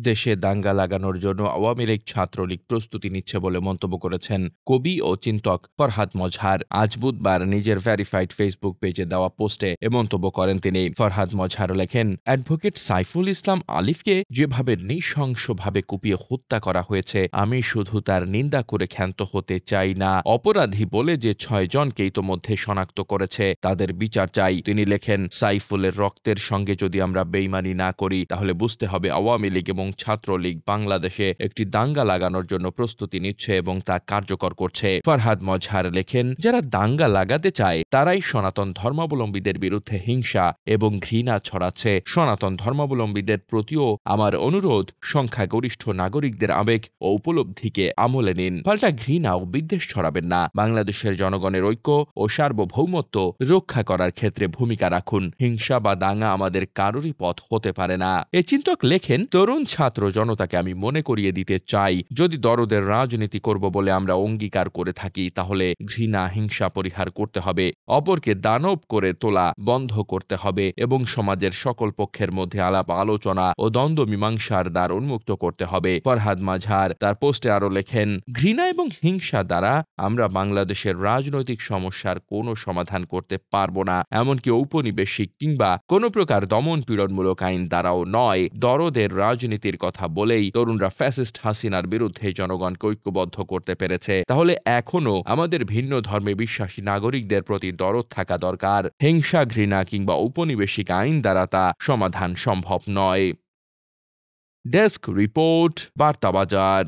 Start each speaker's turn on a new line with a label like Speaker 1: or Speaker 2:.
Speaker 1: দেশে দাঙ্গা লাগানোর জন্য আওয়ামী লীগ ছাত্রলীগ প্রস্তুতি নিচ্ছে বলে মন্তব্য করেছেন কবি ও চিন্তক ফরহাদ মজহার। আজ বুধবার নিজের ভেরিফাইড ফেসবুক পেজে দেওয়া পোস্টে এ মন্তব্য করেন তিনি। ফরহাদ মজহার লেখেন, অ্যাডভোকেট সাইফুল ইসলাম আলিফকে যেভাবে নৃশংসভাবে কুপিয়ে হত্যা করা হয়েছে, আমি শুধু তার নিন্দা করে ক্ষান্ত হতে চাই না, অপরাধী বলে যে 6 জনকে ইতোমধ্যে শনাক্ত করেছে তাদের বিচার চাই। তিনি লেখেন, সাইফুলের রক্তের সঙ্গে যদি আমরা বেইমানি না করি তাহলে বুঝতে হবে আওয়ামী লীগ এবং ছাত্রলীগ বাংলাদেশে একটি দাঙ্গা লাগানোর জন্য প্রস্তুতি নিচ্ছে এবং তা কার্যকর করছে। ফরহাদ মজহার লেখেন, যারা দাঙ্গা লাগাতে চায় তারাই সনাতন ধর্মাবলম্বীদের বিরুদ্ধে হিংসা এবং ঘৃণা ছড়াচ্ছে। সনাতন ধর্মাবলম্বীদের প্রতিও আমার অনুরোধ, সংখ্যাগরিষ্ঠ নাগরিকদের আবেগ ও উপলব্ধিকে আমলে নিন, পাল্টা ঘৃণা ও বিদ্বেষ ছড়াবেন না। বাংলাদেশের জনগণের ঐক্য ও সার্বভৌমত্ব রক্ষা করার ক্ষেত্রে ভূমিকা রাখুন। হিংসা বা দাঙ্গা আমাদের কারোরই পথ হতে পারে না। এ চিন্তক লেখেন, তরুণ ছাত্র জনতাকে আমি মনে করিয়ে দিতে চাই, যদি দরদের রাজনীতি করব বলে আমরা অঙ্গীকার করে থাকি তাহলে ঘৃণা হিংসা পরিহার করতে হবে, অপরকে দানব করে তোলা বন্ধ করতে হবে এবং সমাজের সকল পক্ষের মধ্যে আলাপ আলোচনা ও দ্বন্দ্ব মীমাংসার দ্বার উন্মুক্ত করতে হবে। ফরহাদ মজহার তার পোস্টে আরো লেখেন, ঘৃণা এবং হিংসা দ্বারা আমরা বাংলাদেশের রাজনৈতিক সমস্যার কোনো সমাধান করতে পারবো না, এমনকি ঔপনিবেশিক কিংবা কোনো প্রকার দমন পীড়নমূলক আইন দ্বারাও নয়। দরদের রাজনীতির কথা বলেই তরুণরা ফ্যাসিস্ট হাসিনার বিরুদ্ধে জনগণকে ঐক্যবদ্ধ করতে পেরেছে। তাহলে এখনো আমাদের ভিন্ন ধর্মে বিশ্বাসী নাগরিকদের প্রতি দরদ থাকা দরকার। হিংসা ঘৃণা কিংবা ঔপনিবেশিক আইন দ্বারা তা সমাধান সম্ভব নয়। Desk report, বার্তাবাজার।